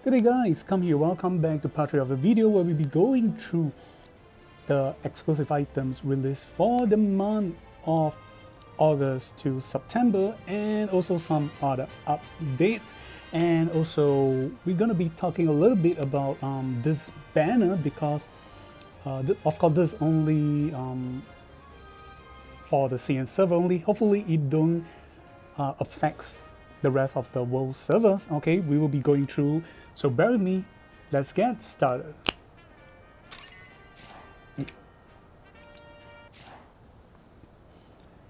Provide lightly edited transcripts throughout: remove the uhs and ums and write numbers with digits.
Good day guys, come here, welcome back to part 3 of the video where we'll be going through the exclusive items released for the month of August to September and also some other updates. And also we're gonna be talking a little bit about this banner because of course this is only for the CN server only. Hopefully it don't affect the rest of the world servers. Okay, we will be going through, so bear with me. Let's get started.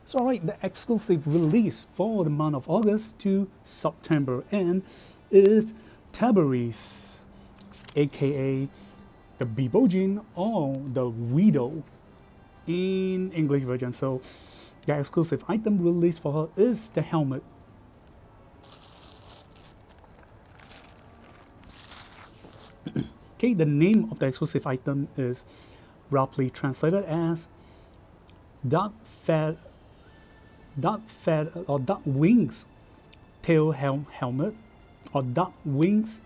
So alright, the exclusive release for the month of August to September end is Tabares, aka the Bibojin or the Widow in English version. So the exclusive item released for her is the helmet. Okay, the name of the exclusive item is roughly translated as Dark Wings Tail Helmet or Dark Wings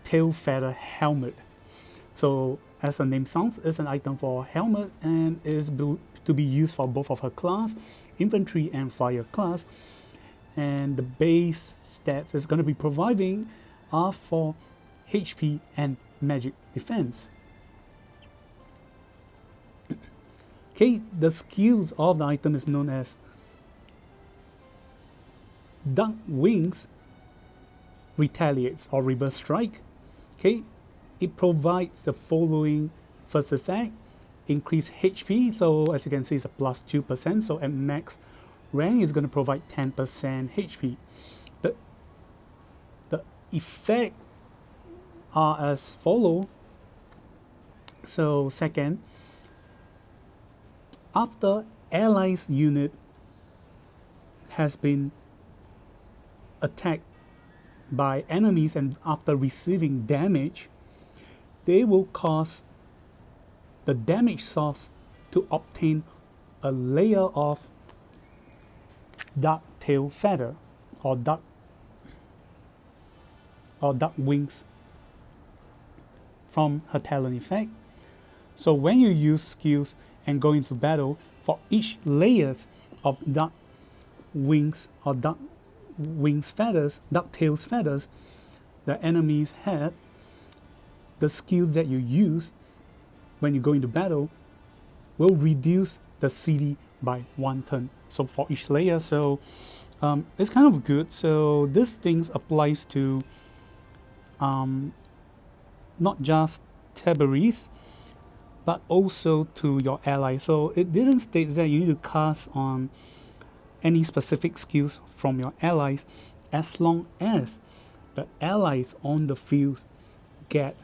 Tail Feather Helmet. So as the name sounds, it's an item for helmet and is to be used for both of her class, infantry and flyer class. And the base stats is going to be providing are for HP and magic defense. Okay, the skills of the item is known as Dark Wings Retaliates or Reverse Strike. Okay, it provides the following first effect: increase HP. So as you can see, it's a plus 2%. So at max rank, it's going to provide 10% HP. The effect are as follow. So second, after allies unit has been attacked by enemies and after receiving damage, they will cause the damage source to obtain a layer of dark tail feather or dark wings from her talent effect. So when you use skills and go into battle, for each layers of dark wings or dark tails feathers the enemies had, the skills that you use when you go into battle will reduce the CD by 1 turn. So for each layer, so it's kind of good. So this thing applies to not just Tabares, but also to your allies. So it didn't state that you need to cast on any specific skills from your allies, as long as the allies on the field get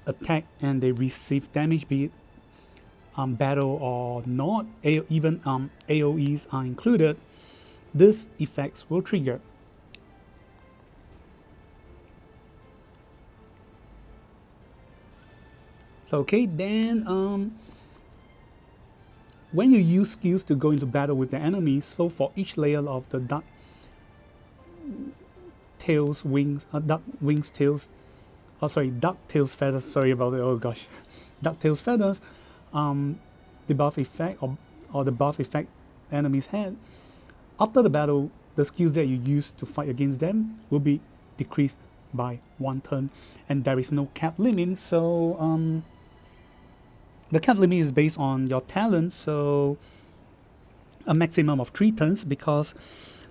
attacked and they receive damage, be it battle or not, even AoEs are included, these effects will trigger. Okay, then when you use skills to go into battle with the enemies, so for each layer of the dark tails feathers, sorry about it, oh gosh, dark tails feathers, the buff effect or the buff effect enemies had, after the battle, the skills that you use to fight against them will be decreased by 1 turn, and there is no cap limit. So the cap limit is based on your talent, so a maximum of 3 turns, because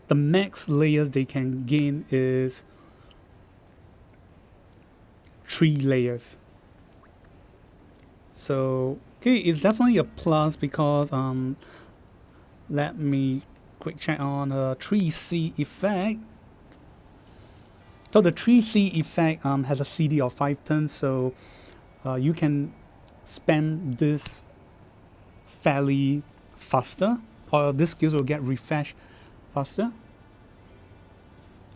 the max layers they can gain is 3 layers. So okay, it's definitely a plus because let me quick check on the 3C effect. So the 3C effect has a CD of 5 turns, so you can spam this fairly faster, or this skills will get refreshed faster.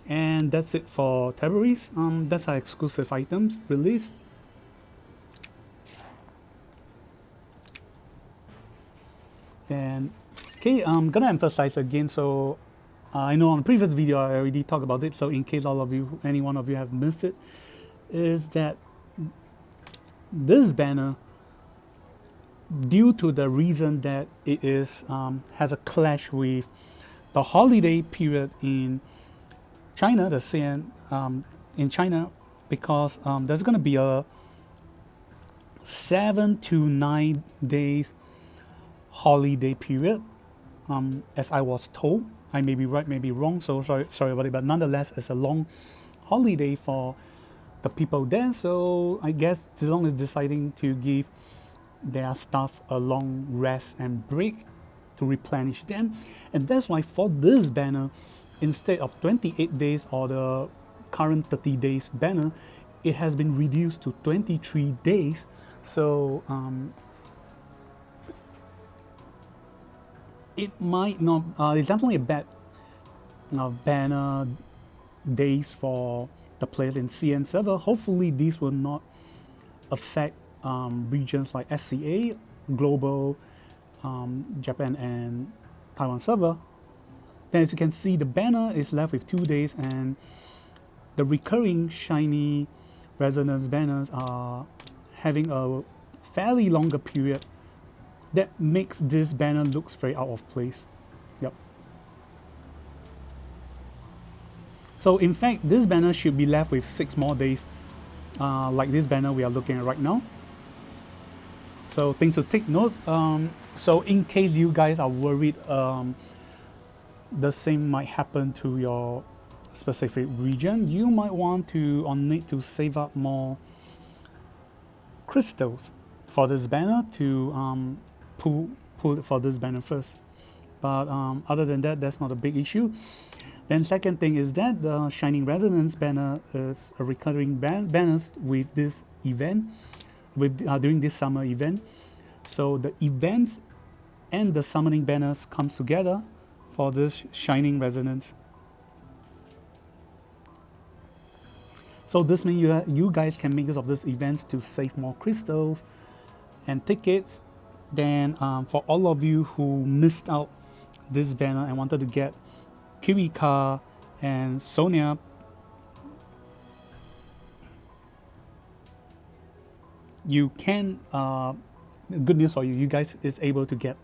And that's it for Tabares. That's our exclusive items release. And okay, I'm gonna emphasize again, so I know on the previous video I already talked about it, so in case any one of you have missed it, is that this banner, due to the reason that it is has a clash with the holiday period in China, the CN in China, because there's going to be a 7 to 9 days holiday period, as I was told. I may be right, may be wrong, so sorry about it, but nonetheless, it's a long holiday for the people there. So I guess Zilong is deciding to give their staff a long rest and break to replenish them, and that's why for this banner, instead of 28 days or the current 30 days banner, it has been reduced to 23 days. So it might not, it's definitely a bad banner days for the players in CN server. Hopefully these will not affect regions like SCA, Global, Japan and Taiwan server. Then as you can see, the banner is left with 2 days, and the recurring shiny resonance banners are having a fairly longer period. That makes this banner looks very out of place. Yep. So in fact, this banner should be left with 6 more days, like this banner we are looking at right now. So things to take note. So in case you guys are worried the same might happen to your specific region, you might want to or need to save up more crystals for this banner to pull for this banner first. But other than that, that's not a big issue. Then second thing is that the Shining Resonance banner is a recurring banner with this event, during this summer event. So the events and the summoning banners comes together for this Shining Resonance. So this means you guys can make use of these events to save more crystals and tickets. Then for all of you who missed out this banner and wanted to get Kirika and Sonia, you can, good news for you, you guys is able to get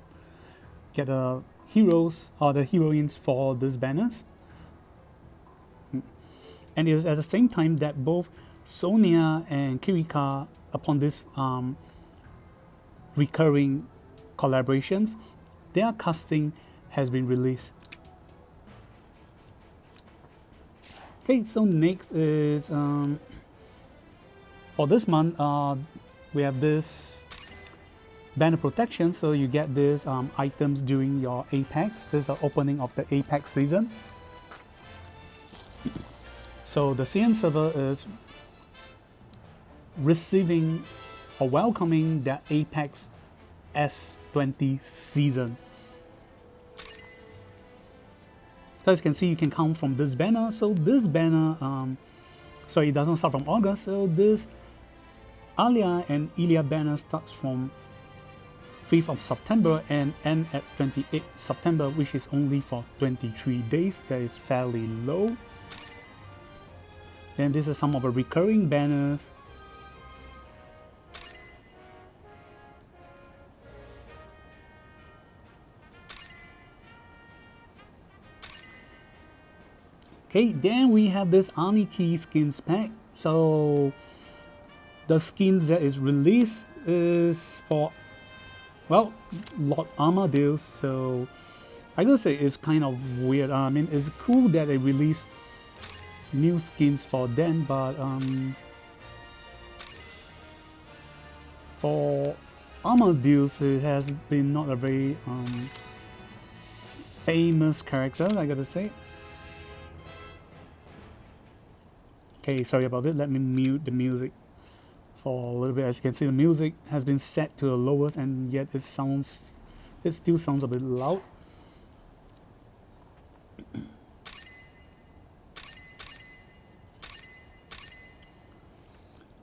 heroes or the heroines for these banners. And it is at the same time that both Sonia and Kirika, upon this recurring collaborations, their casting has been released. Okay, so next is for this month we have this banner protection. So you get these items during your Apex. This is the opening of the Apex season. So the CN server is receiving or welcoming the Apex S20 season. So as you can see, you can count from this banner. So this banner, it doesn't start from August. So this Alia and Ilia banner starts from 5th of September and end at 28th September, which is only for 23 days. That is fairly low. Then this is some of the recurring banners. Okay, then we have this Aniki skins pack. So the skins that is released is for, well, Lord Amadeus. So I gotta say it's kind of weird. I mean, it's cool that they release new skins for them, but for Amadeus, it has been not a very famous character, I gotta say. Okay, sorry about it. Let me mute the music for a little bit. As you can see, the music has been set to the lowest, and yet it still sounds a bit loud.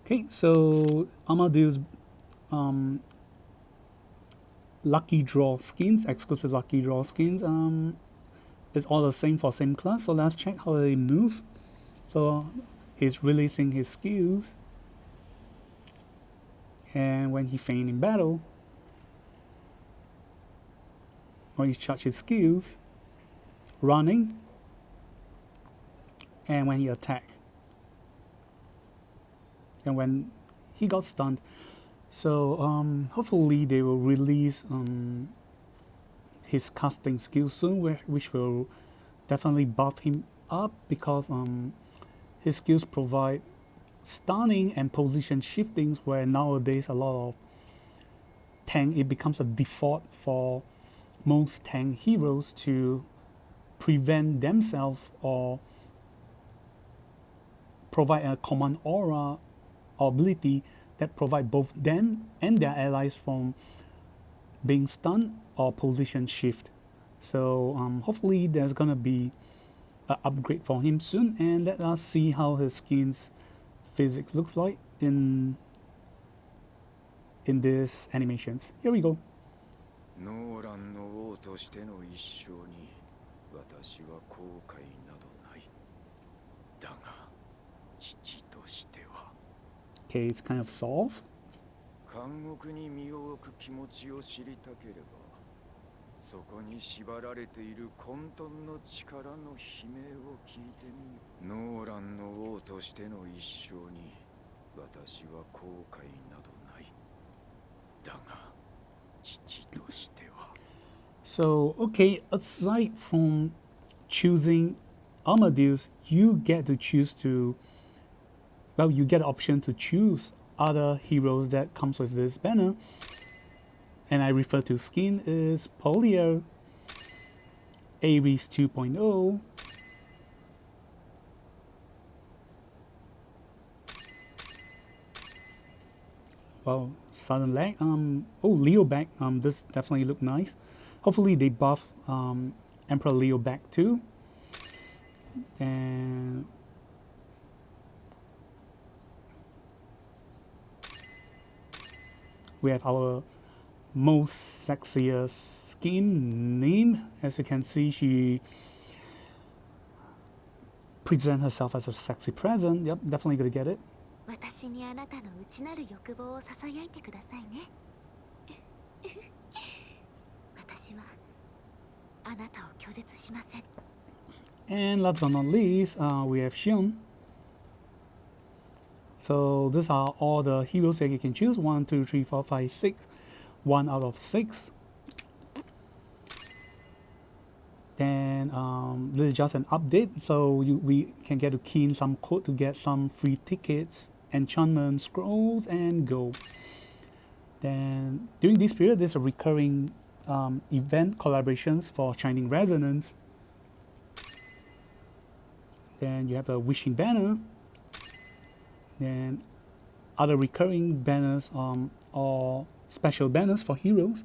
Okay, so Amadeus lucky draw skins, exclusive lucky draw skins. it's all the same for same class. So let's check how they move. So he's releasing his skills, and when he faint in battle, when he charge his skills, running, and when he attack, and when he got stunned. So hopefully they will release his casting skill soon, which will definitely buff him up, because his skills provide stunning and position shiftings, where nowadays a lot of tank, it becomes a default for most tank heroes to prevent themselves or provide a command aura ability that provide both them and their allies from being stunned or position shift. So hopefully there's gonna be an upgrade for him soon, and let us see how his skin's physics looks like in these animations. Here we go. ノーランの王としての一生に私は後悔などない。だが父としては Okay, it's kind of soft. 監獄に身を置く気持ちを知りたければ、そこに縛られている混沌の力の悲鳴を聞いてみよ。ノーランの王としての一生に私は後悔などない。だが父としては。So, okay, aside from choosing Amadeus, you get to choose to, well, you get the option to choose other heroes that comes with this banner. And I refer to skin is Polio, Ares 2.0, well, Sudden Lag, Leo back, this definitely look nice. Hopefully they buff Emperor Leo back too. And we have our most sexiest skin name. As you can see, she presents herself as a sexy present. Yep, definitely gonna get it. 私にあなたの内なる欲望をささやいてくださいね。私はあなたを拒絶しません。And last but not least, we have Xion. So these are all the heroes that you can choose. 1, 2, 3, 4, 5, 6. 1 out of 6. Then this is just an update, so we can get to key in some code to get some free tickets, enchantment scrolls, and go. Then during this period, there's a recurring event collaborations for Shining Resonance. Then you have a wishing banner. Then other recurring banners or special banners for heroes.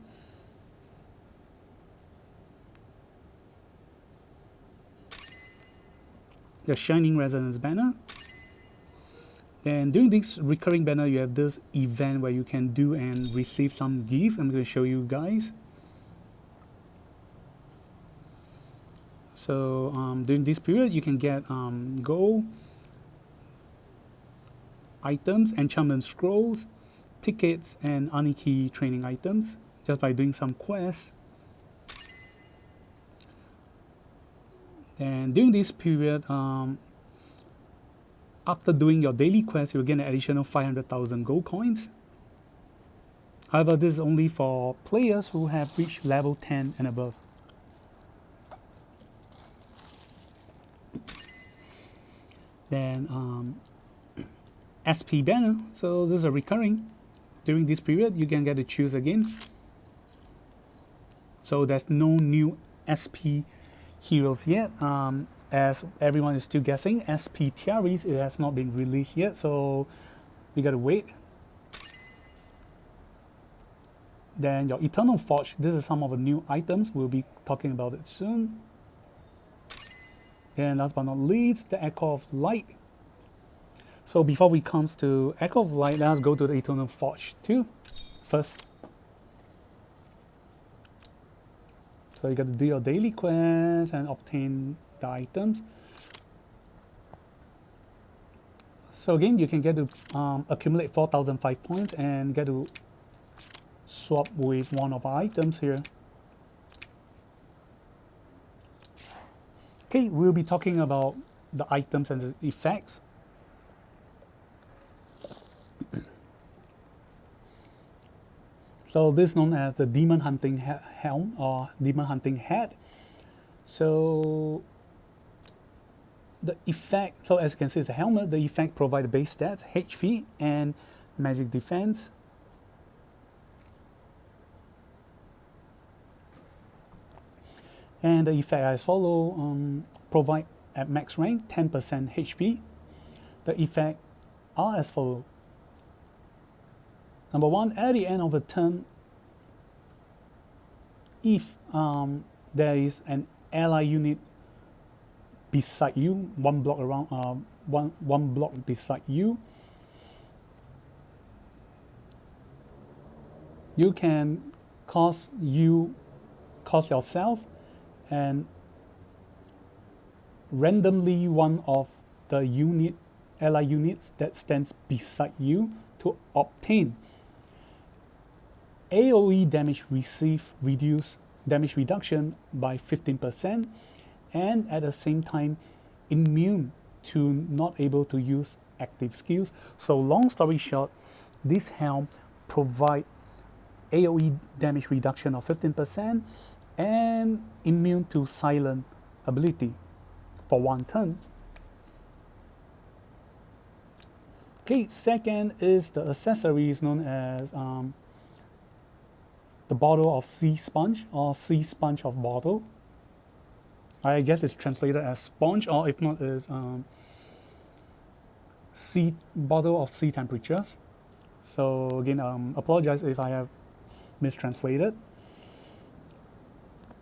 The Shining Resonance banner. Then during this recurring banner, you have this event where you can do and receive some gift. I'm going to show you guys. So during this period, you can get gold, items, enchantment scrolls, tickets, and Aniki training items just by doing some quests. And during this period, after doing your daily quest, you'll get an additional 500,000 gold coins. However, this is only for players who have reached level 10 and above. Then SP banner, so this is a recurring. During this period, you can get to choose again. So there's no new SP heroes yet, as everyone is still guessing. SP Tabares, it has not been released yet, so we gotta wait. Then your Eternal Forge, this is some of the new items, we'll be talking about it soon. And last but not least, the Echo of Light. So before we come to Echo of Light, let us go to the Eternal Forge too first. So you got to do your daily quest and obtain the items. So again, you can get to accumulate 4,005 points and get to swap with one of our items here. Okay, we'll be talking about the items and the effects. So this is known as the Demon Hunting Helm or Demon Hunting Hat. So the effect, so as you can see, it's a helmet. The effect provides base stats, HP, and magic defense. And the effect as follow: provide at max rank 10% HP. The effect are as follow. Number one, at the end of the turn, if there is an ally unit beside you, one block around, one block beside you, you can cause yourself and randomly one of the ally units that stands beside you to obtain AoE damage damage reduction by 15%, and at the same time immune to not able to use active skills. So long story short, this helm provide AoE damage reduction of 15% and immune to silent ability for one turn. Okay, second is the accessories known as the bottle of sea sponge or sea sponge of bottle. I guess it's translated as sponge, or if not, is sea bottle of sea temperatures. So again, apologize if I have mistranslated.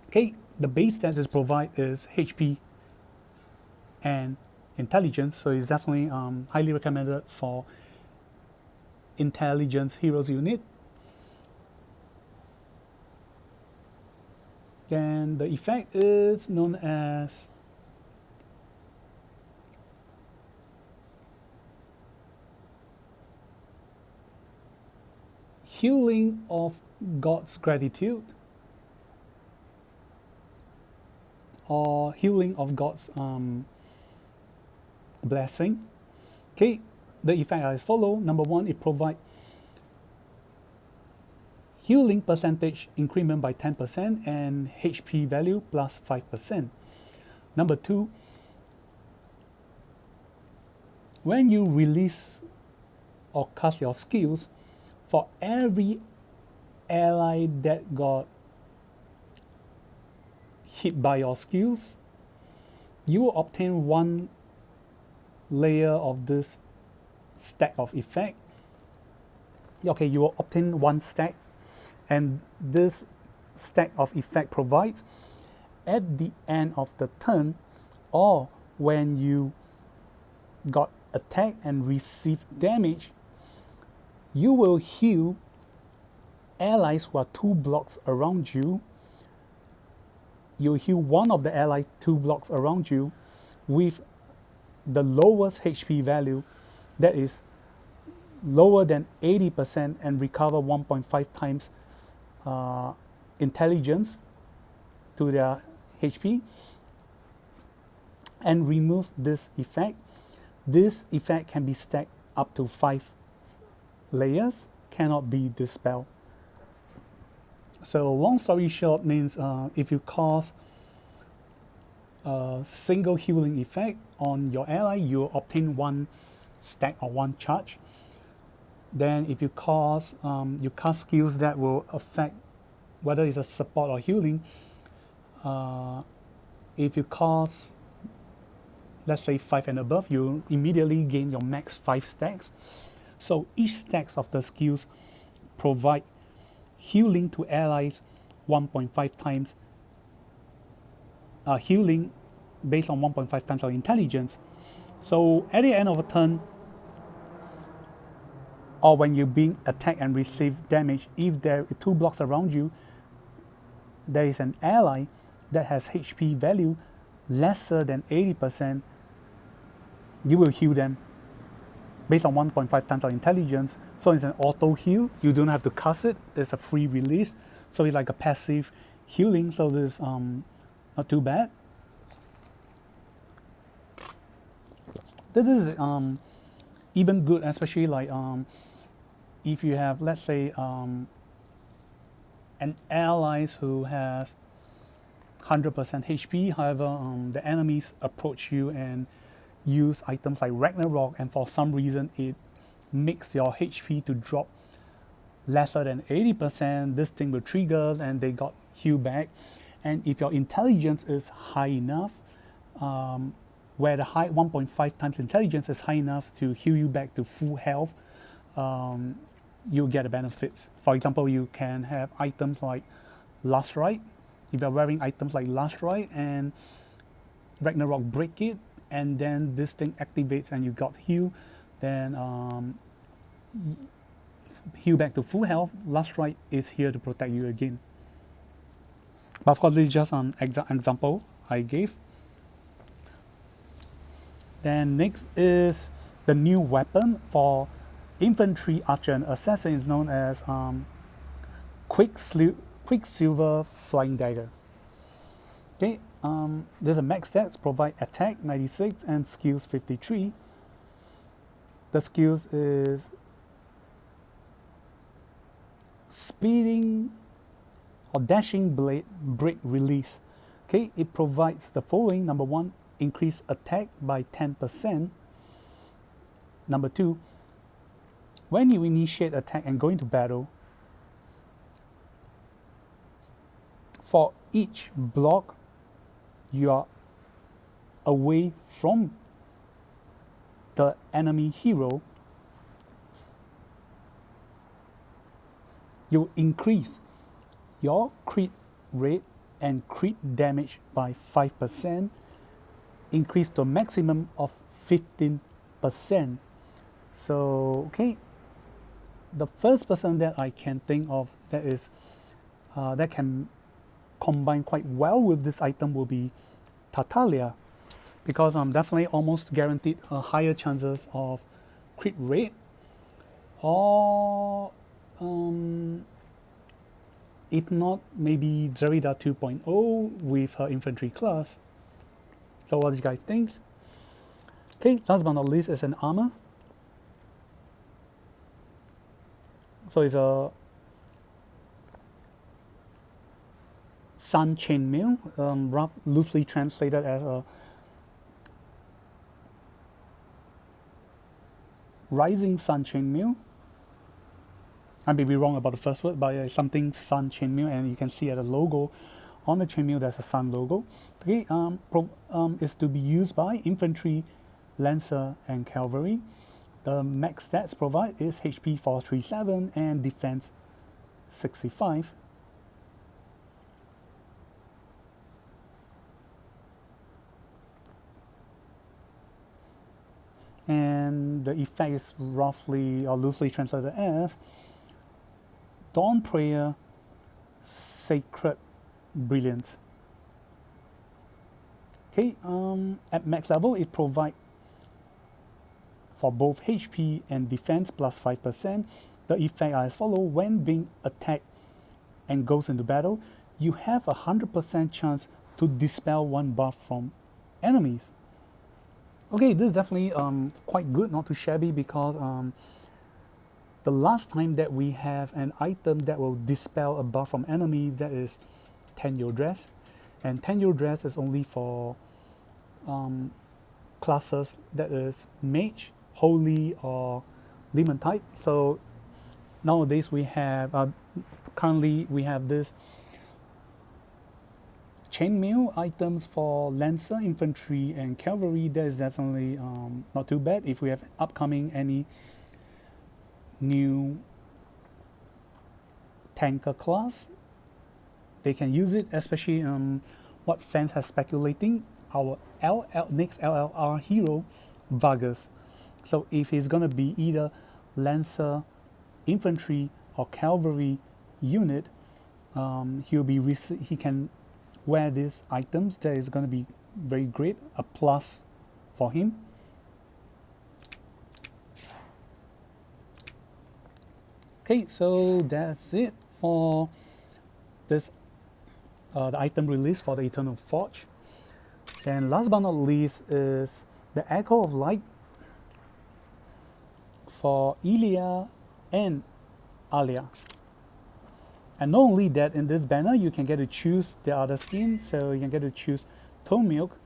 Okay, the base stats it provide is HP and intelligence, so it's definitely highly recommended for intelligence heroes unit. Then the effect is known as healing of God's gratitude or healing of God's blessing. Okay, the effect as follow. Number one, it provides healing percentage increment by 10% and HP value plus 5%. Number two, when you release or cast your skills, for every ally that got hit by your skills, you will obtain one layer of this stack of effect. Okay, you will obtain one stack, and this stack of effect provides at the end of the turn or when you got attacked and received damage, you will heal allies who are 2 blocks around you. You'll heal one of the allies 2 blocks around you with the lowest HP value, that is lower than 80%, and recover 1.5 times intelligence to their HP, and remove this effect. This effect can be stacked up to 5 layers, cannot be dispelled. So long story short means if you cause a single healing effect on your ally, you obtain 1 stack or 1 charge. Then if you cast skills that will affect whether it's a support or healing, if you cast, let's say 5 and above, you immediately gain your max 5 stacks. So each stacks of the skills provide healing to allies 1.5 times, healing based on 1.5 times of intelligence. So at the end of a turn, or when you're being attacked and receive damage, if there are 2 blocks around you, there is an ally that has HP value lesser than 80%, you will heal them based on 1.5 times our intelligence. So it's an auto heal. You don't have to cast it. It's a free release. So it's like a passive healing. So this not too bad. This is even good, especially like if you have, let's say, an ally who has 100% HP. However, the enemies approach you and use items like Ragnarok, and for some reason it makes your HP to drop lesser than 80%. This thing will trigger and they got heal back. And if your intelligence is high enough, where the high 1.5 times intelligence is high enough to heal you back to full health, you'll get a benefit. For example, you can have items like Last Rite. If you're wearing items like Last Rite and Ragnarok break it, and then this thing activates and you got heal, then heal back to full health, Last Rite is here to protect you again. But of course, this is just an example I gave. Then next is the new weapon for infantry, archer, and assassin is known as Quicksilver Flying Dagger. Okay, there's a max stats, provide attack 96 and skills 53. The skills is speeding or dashing blade break release. Okay, it provides the following. Number 1, increase attack by 10%. Number 2, when you initiate attack and go into battle, for each block you are away from the enemy hero, you increase your crit rate and crit damage by 5%, increase to a maximum of 15%. So, okay, the first person that I can think of that is that can combine quite well with this item will be Alia, because I'm definitely almost guaranteed a higher chances of crit rate, or if not, maybe Zerida 2.0 with her infantry class. So what do you guys think? Okay, last but not least is an armor. So it's a Sunchain mail, loosely translated as a rising sun chainmail. I may be wrong about the first word, but something sun chainmail, and you can see at the logo on the chainmail there's a sun logo. Okay, is to be used by infantry, lancer, and cavalry. The max stats provide is HP 437 and defense 65. And the effect is roughly or loosely translated as Dawn Prayer, Sacred Brilliance. Okay, at max level it provides for both HP and defense plus 5%. The effect are as follows: when being attacked and goes into battle, you have 100% chance to dispel one buff from enemies. Okay, this is definitely quite good, not too shabby, because the last time that we have an item that will dispel a buff from enemy, that is Tenyo Dress, and Tenyo Dress is only for classes that is Mage, Holy, or Demon type. So nowadays we have currently we have this chainmail items for Lancer, Infantry, and Cavalry. That is definitely not too bad. If we have upcoming any new tanker class, they can use it, especially what fans have speculating, our next LLR hero, Vargas. So if he's gonna be either Lancer, Infantry, or Cavalry unit, he can wear these items. That is going to be very great, a plus for him. Okay, so that's it for this the item release for the Eternal Forge. And last but not least is the Echo of Light for Ilia and Alia. And not only that, in this banner you can get to choose the other skin, so you can get to choose Tone Milk,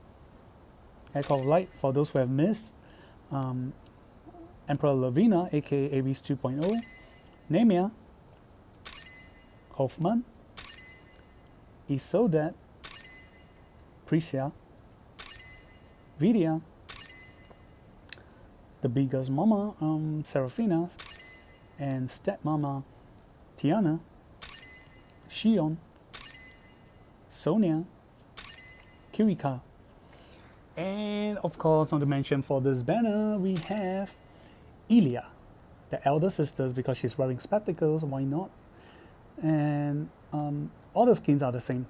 Echo of Light for those who have missed, Emperor Lavina aka Ares 2.0, Nemia, Hoffman, Isodet, Prisia, Vidia, the biggest mama, Seraphina, and stepmama, Tiana, Shion, Sonia, Kirika. And of course, not to mention for this banner, we have Ilia, the elder sisters, because she's wearing spectacles, why not? And all the skins are the same.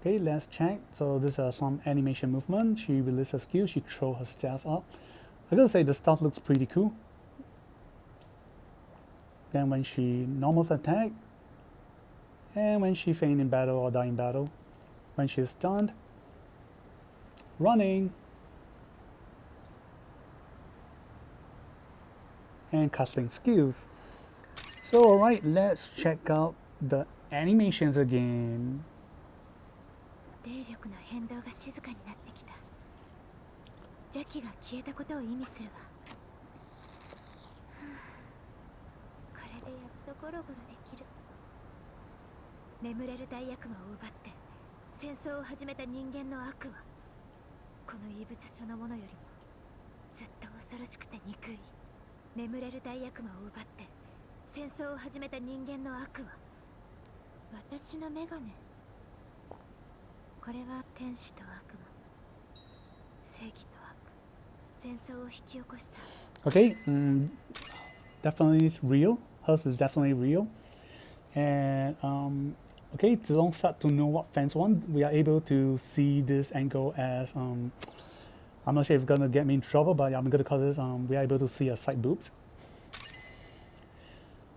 Okay, let's check. So this is some animation movement. She releases a skill, she throws her staff up. I gotta say the stuff looks pretty cool. Then when she normals attack, and when she faint in battle or die in battle, when she is stunned, running, and casting skills. So alright, let's check out the animations again. 霊力の変動が静かになってきた。邪気が消えたことを意味するわ。これでやっとゴロゴロできる。眠れる大悪魔を奪って戦争を始めた人間の悪は、この異物そのものよりもずっと恐ろしくて憎い。眠れる大悪魔を奪って戦争を始めた人間の悪は、私のメガネ。これは天使と悪魔、正義と悪、戦争を引き起こした。Okay, definitely real. Hers is definitely real. And okay, to long start to know what fans want, we are able to see this angle as I'm not sure if it's gonna get me in trouble, but I'm gonna call this we are able to see a side boobs.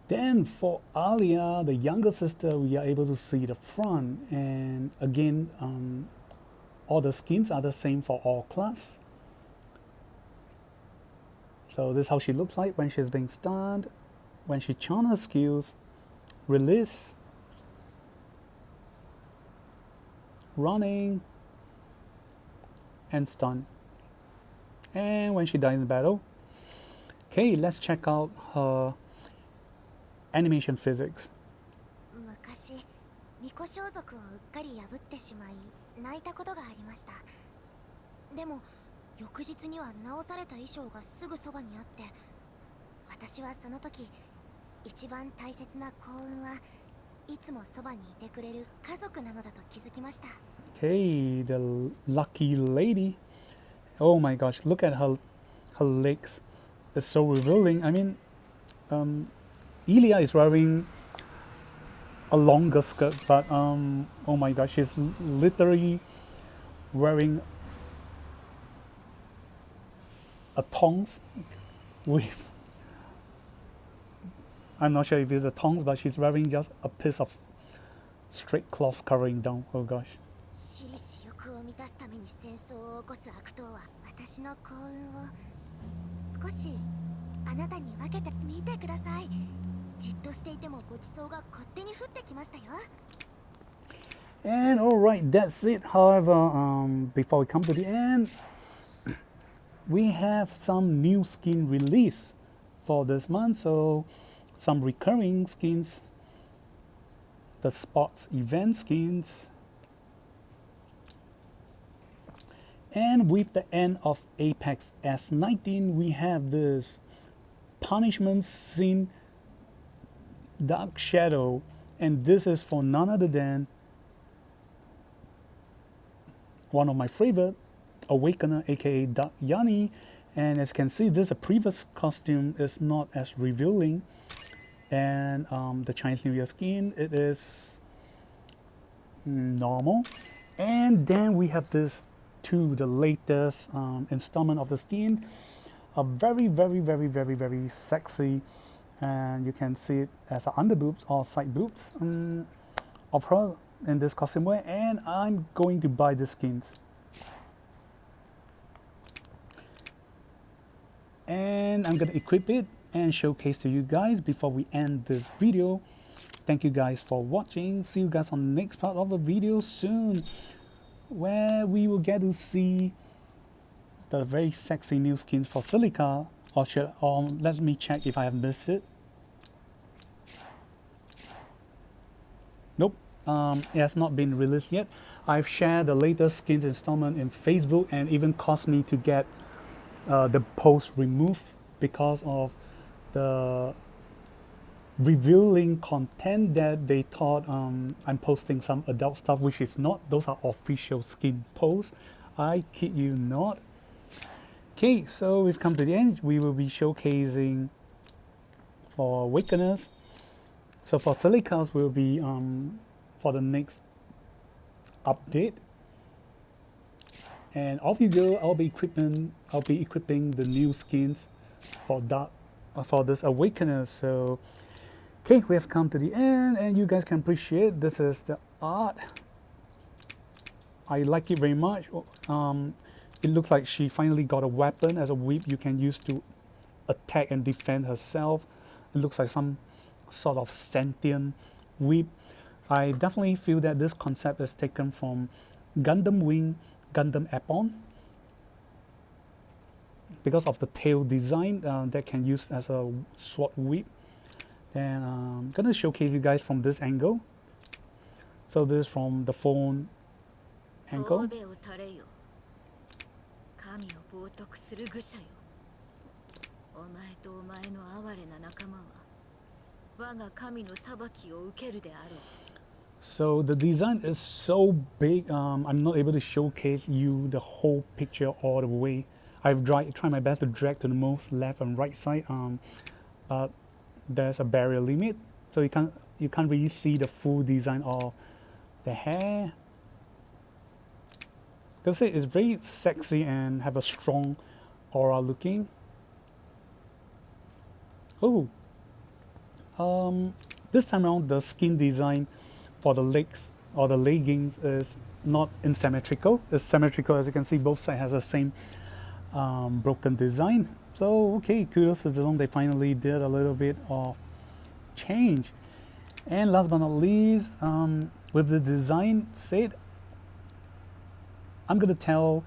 Then for Alia, the younger sister, we are able to see the front, and again, all the skins are the same for all class. So this is how she looks like when she's being stunned, when she charms her skills, release, running, and stun. And when she dies in battle. Okay, let's check out her animation physics. 昔、巫女装束をうっかり破ってしまい、泣いたことがありました。でも、翌日には直された衣装がすぐそばにあって、私はその時、一番大切な幸運はいつもそばにいてくれる家族なのだと気づきました。Okay, the lucky lady. Oh my gosh, look at her legs. It's so revealing. I mean, Elia is wearing a longer skirt, but oh my gosh, she's literally wearing a tongs with, I'm not sure if it's a tongs, but she's wearing just a piece of straight cloth covering down. Oh gosh. 私利私欲を満たすために戦争を起こす悪党は、私の幸運を少しあなたに分けてみてください。じっとしていてもごちそうが勝手に降ってきましたよ。And alright, that's it. However, before we come to the end, we have some new skin release for this month. So some recurring skins, the sports event skins, and with the end of Apex S19, we have this punishment scene Dark Shadow, and this is for none other than one of my favorite, Awakener aka Dark Yanni. And as you can see, this previous costume is not as revealing, And the Chinese New Year skin, it is normal. And then we have this too, the latest installment of the skin, a very sexy, and you can see it as under boobs or side boobs of her in this costume wear. And I'm going to buy the skins, and I'm gonna equip it and showcase to you guys before we end this video. Thank you guys for watching. See you guys on the next part of the video soon, where we will get to see the very sexy new skins for Silica. Or let me check if I have missed it. Nope, it has not been released yet. I've shared the latest skins installment in Facebook, and even cost me to get the post removed because of the revealing content that they thought I'm posting some adult stuff, which is not. Those are official skin posts. I kid you not. Okay, so we've come to the end. We will be showcasing for Awakeners. So for Silicas will be for the next update. And off you go. I'll be equipping the new skins for this Awakener. So okay, we have come to the end, and you guys can appreciate this is the art. I like it very much. It looks like she finally got a weapon as a whip you can use to attack and defend herself. It looks like some sort of sentient whip. I definitely feel that this concept is taken from Gundam Wing, Gundam Epon, because of the tail design that can use as a sword whip. And I'm gonna showcase you guys from this angle. So this is from the phone angle. So the design is so big, I'm not able to showcase you the whole picture all the way. I've tried my best to drag to the most left and right side, but there's a barrier limit, so you can't really see the full design of the hair. I'll say it's very sexy and have a strong aura looking. Oh, this time around the skin design for the legs or the leggings is not symmetrical. It's symmetrical, as you can see. Both sides has the same broken design. So okay, kudos to Zilong. They finally did a little bit of change. And last but not least, with the design set, I'm gonna tell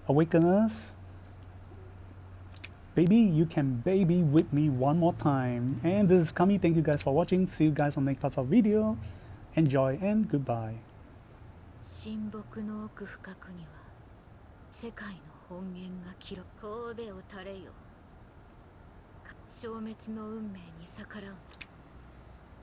Awakeners, baby, you can baby with me one more time. And this is Kami. Thank you guys for watching. See you guys on the next part of the video. Enjoy and goodbye. 神木の奥深くには世界の本源が記録。神戸を垂れよ。消滅の運命に逆らう。